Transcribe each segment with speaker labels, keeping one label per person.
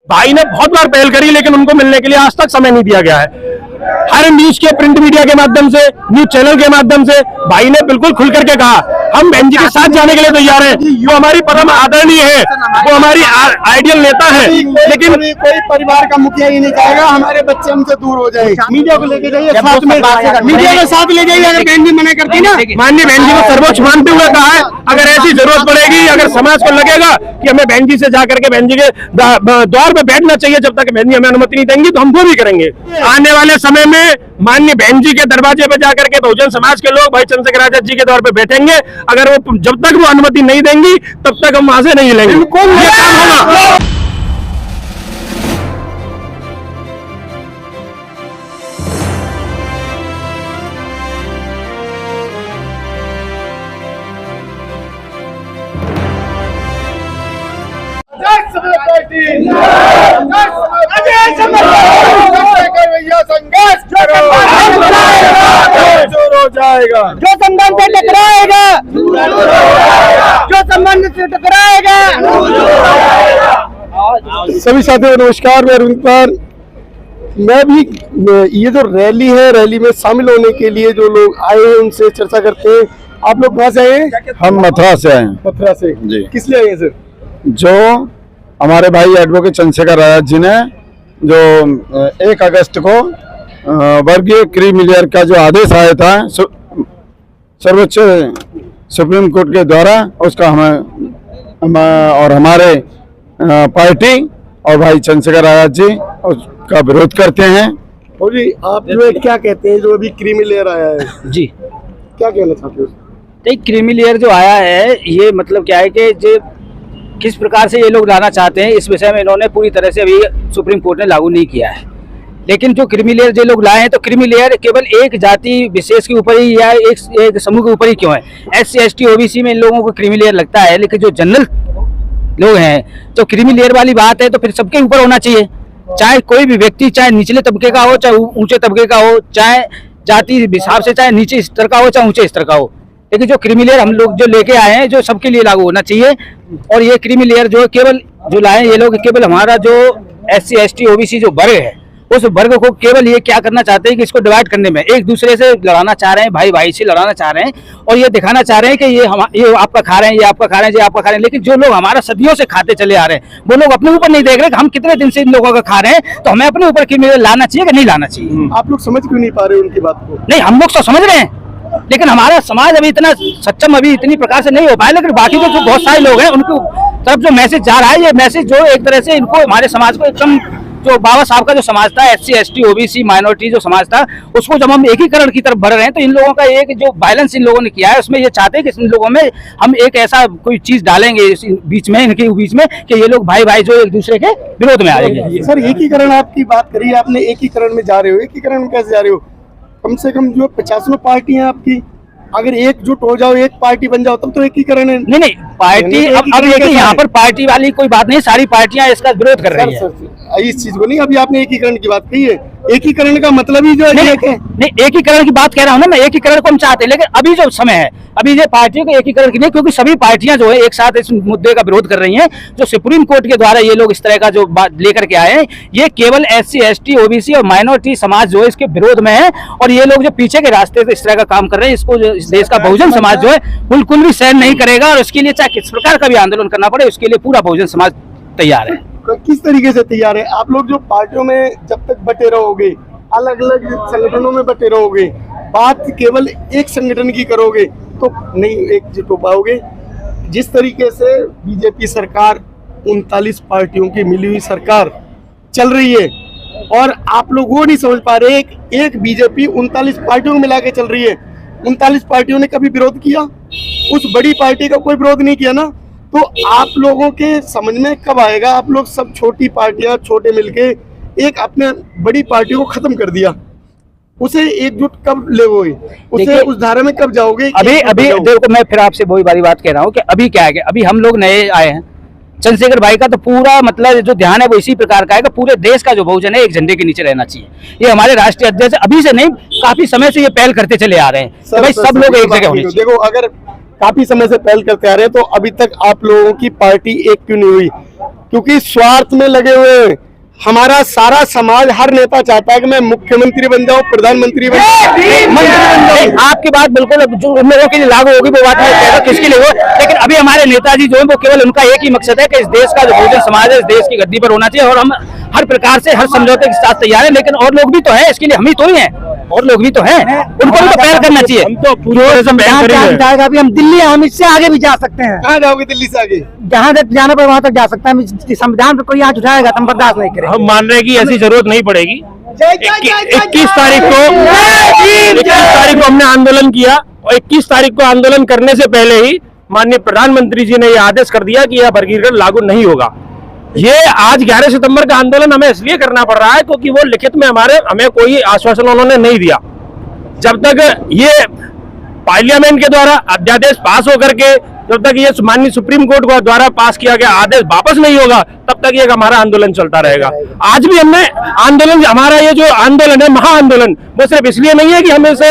Speaker 1: भाई ने बहुत बार पहल करी, लेकिन उनको मिलने के लिए आज तक समय नहीं दिया गया है। हर न्यूज के प्रिंट मीडिया के माध्यम से, न्यूज चैनल के माध्यम से भाई ने बिल्कुल खुल करके कहा हम बहन जी के साथ जाने के लिए तैयार हैं। वो हमारी परम आदरणीय है, वो हमारी आइडियल नेता है, लेकिन
Speaker 2: कोई परिवार का मुखिया ही नहीं चाहेगा हमारे बच्चे हमसे दूर हो जाए। मीडिया को लेके जाइए, साथ में मीडिया को साथ ले जाइए। अगर बहन जी मना करती ना,
Speaker 1: माननीय बहन जी को सर्वोच्च मानते हुए कहा है अगर ऐसी जरूरत पड़ेगी, अगर समाज को लगेगा कि हमें बहन जी से जाकर के बहन जी के द्वार पे बैठना चाहिए, जब तक बहन जी हमें अनुमति नहीं देंगी तो हम वो भी करेंगे। आने वाले समय में माननीय बहन जी के दरवाजे पे जाकर के बहुजन समाज के लोग भाई चंद्रशेखर आजाद जी के द्वार पे बैठेंगे। अगर वो जब तक वो अनुमति नहीं देंगी तब तक हम वहां से नहीं लेंगे। ये काम होगा।
Speaker 2: जाएगा जो संबंध से टकराएगा, जो संबंध से टकराएगा।
Speaker 3: सभी साथियों नमस्कार, मैं रुनपाल। मैं भी ये जो रैली है, रैली में शामिल होने के लिए जो लोग आए हैं उनसे चर्चा करते हैं। आप लोग कहाँ से आए हैं?
Speaker 4: हम मथुरा से आए हैं।
Speaker 3: मथुरा से
Speaker 4: जी।
Speaker 3: किस लिए आए हैं सर?
Speaker 4: जो हमारे भाई एडवोकेट चंद्रशेखर आजाद जी ने जो 1 अगस्त को वर्गीय क्रीमिलेयर का जो आदेश आया था सर्वोच्च सुप्रीम कोर्ट के द्वारा, उसका हम और हमारे पार्टी और भाई चंद्रशेखर आजाद जी उसका विरोध करते हैं।
Speaker 3: और जी आप जो क्या कहते हैं जो अभी क्रीमिलेयर आया है
Speaker 5: जी,
Speaker 3: क्या कहना चाहते हो?
Speaker 5: तो क्रीमिलेयर जो आया है ये मतलब क्या है कि जो किस प्रकार से ये लोग लाना चाहते हैं इस विषय में इन्होंने पूरी तरह से अभी सुप्रीम कोर्ट ने लागू नहीं किया है। लेकिन जो क्रीमिलेयर जो लोग लाए हैं तो क्रीमिलेयर केवल एक जाति विशेष के ऊपर ही या एक समूह के ऊपर ही क्यों है? SC ST OBC में इन लोगों को क्रीमिलेयर लगता है, लेकिन जो जनरल लोग हैं तो क्रीमिलेयर वाली बात है तो फिर सबके ऊपर होना चाहिए। चाहे कोई भी व्यक्ति, चाहे निचले तबके का हो, चाहे ऊंचे तबके का हो, चाहे जाति हिसाब से, चाहे नीचे स्तर का हो, चाहे ऊंचे स्तर का हो, लेकिन जो क्रीमिलेयर हम लोग जो लेके आए हैं जो सबके लिए लागू होना चाहिए। और ये क्रीमिलेयर जो केवल जो लाए ये लोग केवल हमारा जो SC ST OBC जो वर्ग है उस वर्ग को केवल ये क्या करना चाहते हैं कि इसको डिवाइड करने में एक दूसरे से लड़ाना चाह रहे हैं, भाई भाई से लड़ाना चाह रहे हैं और ये दिखाना चाह रहे हैं कि ये आपका खा रहे हैं, ये आपका खा रहे हैं, ये आपका खा रहे हैं। लेकिन जो लोग हमारा सदियों से खाते चले आ रहे हैं वो लोग अपने ऊपर नहीं देख रहे कि हम कितने दिन से इन लोगों का खा रहे हैं, तो हमें अपने ऊपर क्रीमिलेयर लाना चाहिए कि नहीं लाना चाहिए।
Speaker 3: आप लोग समझ क्यों नहीं पा रहे उनकी बात को?
Speaker 5: नहीं, हम लोग तो समझ रहे हैं, लेकिन हमारा समाज अभी इतना सक्षम अभी इतनी प्रकार से नहीं हो पाया। लेकिन बाकी जो बहुत सारे लोग हैं उनकी तरफ जो मैसेज जा रहा है, ये मैसेज जो एक तरह से इनको हमारे समाज को एकदम जो बाबा साहब का जो समाज था SC ST OBC माइनॉरिटी जो समाज था उसको जब हम एकीकरण की तरफ बढ़ रहे हैं तो इन लोगों का एक जो वायलेंस इन लोगों ने किया है उसमें ये चाहते हैं कि इन लोगों में हम एक ऐसा कोई चीज डालेंगे बीच में, इनके बीच में कि ये लोग भाई भाई जो एक दूसरे के विरोध में आएंगे।
Speaker 3: सर एकीकरण आपकी बात करिए, आपने एकीकरण में जा रहे हो, एकीकरण में कैसे जा रहे हो? कम से कम जो 50 पार्टी है आपकी, अगर एकजुट हो जाओ, एक पार्टी बन जाओ तब तो एकीकरण है।
Speaker 5: नहीं पार्टी अब देखिए यहाँ पर पार्टी वाली कोई बात नहीं, सारी पार्टियां इसका विरोध कर रही है
Speaker 3: इस चीज को। नहीं अभी आपने एकीकरण की बात कही है, एकीकरण का मतलब ही जो है
Speaker 5: नहीं एकीकरण की बात कह रहा हूँ ना मैं, एकीकरण को हम चाहते हैं, लेकिन अभी जो समय है अभी ये पार्टियों के एकीकरण की नहीं, क्योंकि सभी पार्टियां जो है एक साथ इस मुद्दे का विरोध कर रही हैं। जो सुप्रीम कोर्ट के द्वारा ये लोग इस तरह का जो बात लेकर के आए हैं ये केवल SC ST OBC और माइनॉरिटी समाज जो है इसके विरोध में है और ये लोग जो पीछे के रास्ते से इस तरह का काम कर रहे हैं इसको इस देश का बहुजन समाज जो है बिल्कुल भी सहन नहीं करेगा और उसके लिए चाहे किस प्रकार का भी आंदोलन करना पड़े उसके लिए पूरा बहुजन समाज तैयार है।
Speaker 3: किस तरीके से तैयार है? आप लोग जो पार्टियों में जब तक बटे रहोगे, अलग अलग संगठनों में बटे रहोगे, बात केवल एक संगठन की करोगे तो नहीं एकजुट हो पाओगे। जिस तरीके से बीजेपी सरकार 39 पार्टियों की मिली हुई सरकार चल रही है और आप लोग वो नहीं समझ पा रहे, एक बीजेपी 39 पार्टियों को मिला के चल रही है। 39 पार्टियों ने कभी विरोध किया? उस बड़ी पार्टी का कोई विरोध नहीं किया ना। तो आप लोगों के समझ में कब आएगा? आप लोग सब छोटी पार्टियां छोटे मिलके एक अपने बड़ी पार्टी को खत्म कर दिया, उसे एकजुट कब लेगोगे? उसे उस धारा में कब जाओगे?
Speaker 5: अभी देखो मैं फिर आपसे वही वाली बात कह रहा हूँ कि अभी क्या है कि अभी हम लोग नए आए हैं, चंद्रशेखर भाई का तो पूरा मतलब जो ध्यान है वो इसी प्रकार का है कि पूरे देश का जो बहुजन है एक झंडे के नीचे रहना चाहिए। ये हमारे राष्ट्रीय अध्यक्ष अभी से नहीं काफी समय से ये पहल करते चले आ रहे हैं कि भाई सब लोग एक जगह होने चाहिए।
Speaker 3: देखो अगर काफी समय से पहल करते आ रहे हैं तो अभी तक आप लोगों की पार्टी एक क्यों नहीं हुई? क्योंकि स्वार्थ में लगे हुए हैं। हमारा सारा समाज, हर नेता चाहता है कि मैं मुख्यमंत्री बन जाऊं, प्रधानमंत्री बन जाऊं।
Speaker 5: आपकी बात बिल्कुल जो उन लोगों के लिए लागू होगी वो बात है किसके लिए हो, लेकिन अभी हमारे नेताजी जो है वो केवल उनका एक ही मकसद है कि इस देश का जो बहुजन समाज है इस देश की गद्दी पर होना चाहिए, और हम हर प्रकार से हर समझौते के साथ तैयार है। लेकिन और लोग भी तो है, इसके लिए हम ही तो ही हैं, और लोग भी तो हैं, उनको भी तो पहल करना चाहिए।
Speaker 1: हम तो पूरी तरह से पहल करेंगे।
Speaker 2: अभी हम दिल्ली हैं, हम इससे आगे भी जा सकते हैं।
Speaker 3: कहाँ जाओगे दिल्ली से आगे?
Speaker 2: जहाँ तक जाना पड़े वहाँ तक जा सकते हैं। संविधान पर कोई आँच उठाएगा तो हम बर्दाश्त नहीं करेंगे।
Speaker 1: हम मान रहे हैं कि ऐसी जरूरत नहीं पड़ेगी। 21 तारीख को हमने आंदोलन किया, और 21 तारीख को आंदोलन करने से पहले ही माननीय प्रधानमंत्री जी ने यह आदेश कर दिया कि यह वर्गीकरण लागू नहीं होगा। ये आज 11 सितंबर का आंदोलन हमें इसलिए करना पड़ रहा है क्योंकि वो लिखित में हमें कोई आश्वासन उन्होंने नहीं दिया। जब तक ये पार्लियामेंट के द्वारा अध्यादेश पास होकर के, जब तक ये माननीय सुप्रीम कोर्ट को द्वारा पास किया गया आदेश वापस नहीं होगा, तब तक ये हमारा आंदोलन चलता रहेगा। आज भी हमने आंदोलन, हमारा ये जो आंदोलन है महाआंदोलन, वो सिर्फ इसलिए नहीं है कि हम इस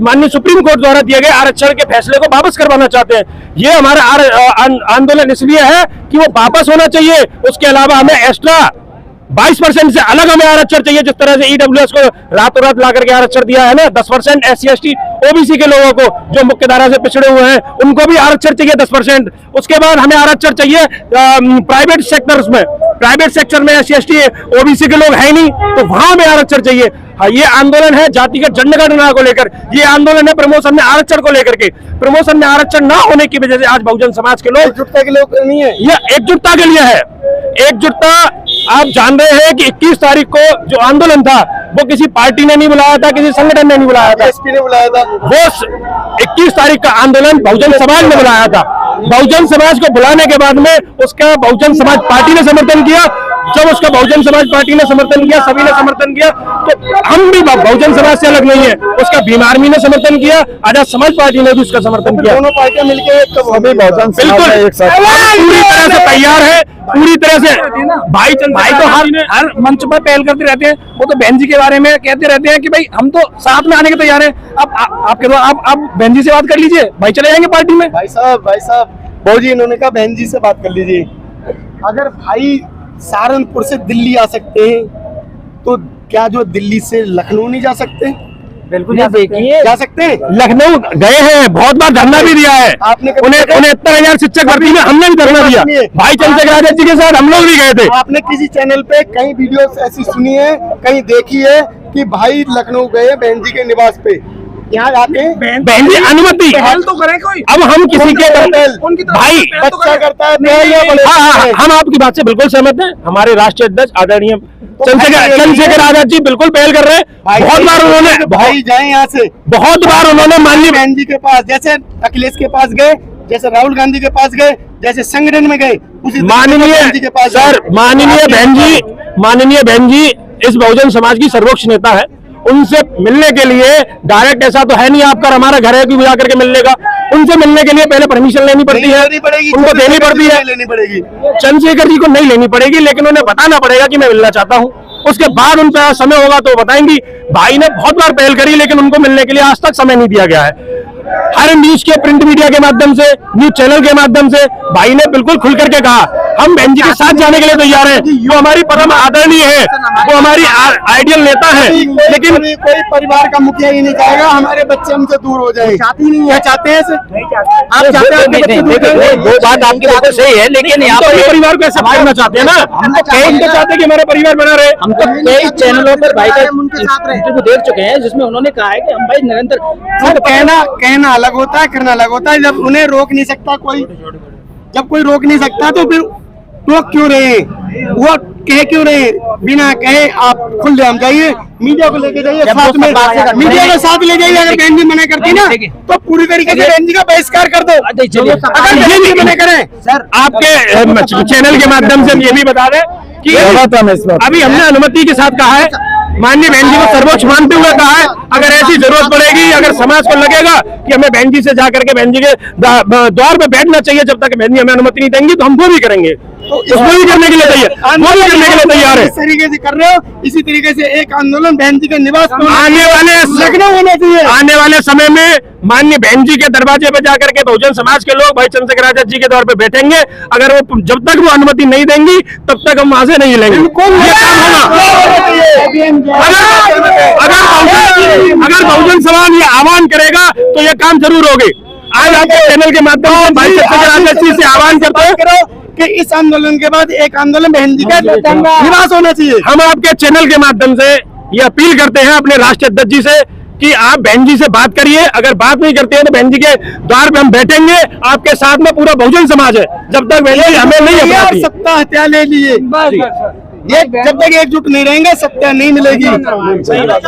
Speaker 1: माननीय सुप्रीम कोर्ट द्वारा दिए गए आरक्षण के फैसले को वापस करवाना चाहते हैं। ये हमारा आंदोलन इसलिए है कि वो वापस होना चाहिए। उसके अलावा हमें एक्स्ट्रा 22% से अलग हमें आरक्षण चाहिए। जिस तरह से ईडब्ल्यूएस को रातों रात ला करके आरक्षण दिया है ना, 10%, SC ST OBC के लोगों को जो मुख्य धारा से पिछड़े हुए हैं उनको भी आरक्षण चाहिए 10%। उसके बाद हमें आरक्षण चाहिए प्राइवेट सेक्टर्स में। प्राइवेट सेक्टर में SC ST OBC के लोग है नहीं, तो वहां हमें आरक्षण चाहिए। ये आंदोलन है जातिगत जनगणना को लेकर, ये आंदोलन है प्रमोशन में आरक्षण को लेकर के। प्रमोशन में आरक्षण ना होने की वजह से आज बहुजन समाज के लोग
Speaker 3: एकजुटता के लिए नहीं है,
Speaker 1: यह एकजुटता के लिए है। एकजुटता आप जान रहे हैं कि 21 तारीख को जो आंदोलन था वो किसी पार्टी ने नहीं बुलाया था, किसी संगठन ने नहीं बुलाया था,
Speaker 3: एसपी ने बुलाया था।
Speaker 1: वो 21 तारीख का आंदोलन बहुजन समाज ने बुलाया था। बहुजन समाज को बुलाने के बाद में उसका बहुजन समाज पार्टी ने समर्थन किया। जब उसका बहुजन समाज पार्टी ने समर्थन किया, सभी ने समर्थन किया, तो हम भी बहुजन समाज से अलग नहीं है। उसका भीम आर्मी ने समर्थन किया, आजाद समाज पार्टी ने भी उसका समर्थन किया।
Speaker 3: दोनों पार्टियां मिलकर
Speaker 4: सभी बहुजन
Speaker 1: बिल्कुल
Speaker 4: समाज एक साथ
Speaker 1: पूरी तरह से तैयार है, पूरी तरह से। भाई तो हर मंच पर पहल करते रहते हैं। वो तो बहन जी के बारे में कहते रहते हैं कि भाई हम तो साथ में आने के तैयार हैं। अब आपके दो आप बहन जी से बात कर लीजिए, भाई चले जाएंगे पार्टी में।
Speaker 3: भाई साहब बहु जी, इन्होंने कहा बहन जी से बात कर लीजिए। अगर भाई सहारनपुर से दिल्ली आ सकते हैं तो क्या जो दिल्ली से लखनऊ नहीं जा सकते?
Speaker 2: बिल्कुल
Speaker 5: देखिए
Speaker 3: जा सकते हैं।
Speaker 1: लखनऊ गए हैं, बहुत बार धरना भी दिया है।
Speaker 3: आपने कभी
Speaker 1: उन्हें 69,000 शिक्षक भर्ती में हमने भी धरना दिया। भाई चंद्रशेखर आजाद जी के साथ हम लोग भी गए थे।
Speaker 3: आपने किसी चैनल पे कई वीडियो ऐसी सुनी है, कहीं देखी है कि भाई लखनऊ गए बहन जी के निवास पे, यहाँ जाके
Speaker 1: बहन जी अनुमति
Speaker 2: तो करें कोई।
Speaker 1: अब हम किसी के भाई
Speaker 3: बच्चा करता है,
Speaker 1: हाँ, हम आपकी बात से बिल्कुल सहमत हैं। हमारे राष्ट्रीय अध्यक्ष आदरणीय चंद्रशेखर आजाद जी बिल्कुल पहल कर रहे हैं। बहुत बार उन्होंने
Speaker 3: भाई जाए यहाँ से,
Speaker 1: बहुत बार उन्होंने माननीय
Speaker 3: बहन जी के पास, जैसे अखिलेश के पास गए, जैसे राहुल गांधी के पास गए, जैसे संगठन में गए, उसी
Speaker 1: माननीय
Speaker 3: बहन जी के पास
Speaker 1: सर, माननीय बहन जी इस बहुजन समाज की सर्वोच्च नेता है। उनसे मिलने के लिए डायरेक्ट ऐसा तो है नहीं आपका हमारा घर है कि जा करके मिलने का। उनसे मिलने के लिए पहले परमिशन लेनी पड़ती है, उनको देनी पड़ती है।
Speaker 3: लेनी पड़ेगी
Speaker 1: चंद्रशेखर जी को नहीं लेनी पड़ेगी, लेकिन उन्हें बताना पड़ेगा कि मैं मिलना चाहता हूँ। उसके बाद उन पर समय होगा तो बताएंगी। भाई ने बहुत बार पहल करी, लेकिन उनको मिलने के लिए आज तक समय नहीं दिया गया है। हर न्यूज के प्रिंट मीडिया के माध्यम से, न्यूज चैनल के माध्यम से भाई ने बिल्कुल खुल करके कहा हम बहन जी के साथ जाने के लिए तैयार हैं। वो हमारी परम आदरणीय है, वो हमारी आइडियल नेता है। लेकिन
Speaker 3: कोई परिवार का मुखिया ही नहीं चाहेगा हमारे बच्चे हमसे दूर हो जाए। चाहती नहीं है, चाहते हैं आप चाहते हैं?
Speaker 5: वो बात आपकी बिल्कुल सही है, लेकिन यहाँ पर
Speaker 1: परिवार को ऐसा करना चाहते हैं ना। हम तो चाहते हैं कि हमारा परिवार बना रहे।
Speaker 5: हम तो कई चैनलों पर भाई का इंटरव्यू देख चुके हैं जिसमें उन्होंने कहा है कि हम भाई निरंतर
Speaker 3: कहना अलग होता है, करना अलग होता है। जब उन्हें रोक नहीं सकता कोई, जब कोई रोक नहीं सकता तो फिर रोक क्यों रहे? वो कह क्यों रहे? बिना कहे आप खुलेआम जाइए, मीडिया को लेके जाइए, साथ में मीडिया को साथ ले जाइए। अगर बहन जी मना करती ना तो पूरी तरीके से बहन जी का बहिष्कार कर दो। अगर बहन जी मना करें,
Speaker 1: सर आपके चैनल के माध्यम से हम ये भी बता दें कि अभी हमने अनुमति के साथ कहा है माननीय बहन जी को सर्वोच्च मानते हुए कहा है, अगर ऐसी जरूरत पड़ेगी, अगर समाज को लगेगा कि हमें बहन जी से जाकर के बहन जी के द्वार पे बैठना चाहिए जब तक बहन जी हमें अनुमति नहीं देंगी, तो हम वो भी करेंगे। तो उसको भी करने के लिए तैयार, वो भी करने के लिए तैयार है।
Speaker 3: इस तरीके से कर रहे हो, इसी तरीके से एक आंदोलन बहन जी के निवास
Speaker 1: आने वाले
Speaker 3: लखनऊ होना चाहिए।
Speaker 1: आने वाले समय में माननीय बहन जी के दरवाजे पे जाकर के बहुजन समाज के लोग भाई चंद्रशेखर आजाद जी के द्वार पे बैठेंगे। अगर वो जब तक वो अनुमति नहीं देंगी तब तक हम वहां से नहीं लेंगे। ये काम होगा। अगर बहुजन समाज ये आह्वान करेगा तो ये काम जरूर होगी। आज आपके चैनल के माध्यम से भाई चंद्रशेखर आजाद जी से आह्वान करते हैं
Speaker 3: कि इस आंदोलन के बाद एक आंदोलन बहन जी का निवास होना चाहिए।
Speaker 1: हम आपके चैनल के माध्यम से ये अपील करते हैं अपने राष्ट्रीय अध्यक्ष जी से कि आप बहन जी से बात करिए। अगर बात नहीं करते हैं तो बहन जी के द्वार पे हम बैठेंगे। आपके साथ में पूरा बहुजन समाज है। जब तक बहन जी हमें नहीं अपनाती,
Speaker 3: सत्ता हत्या ले लिए, ये जब तक एकजुट नहीं रहेंगे सत्ता नहीं मिलेगी।
Speaker 1: सही बात।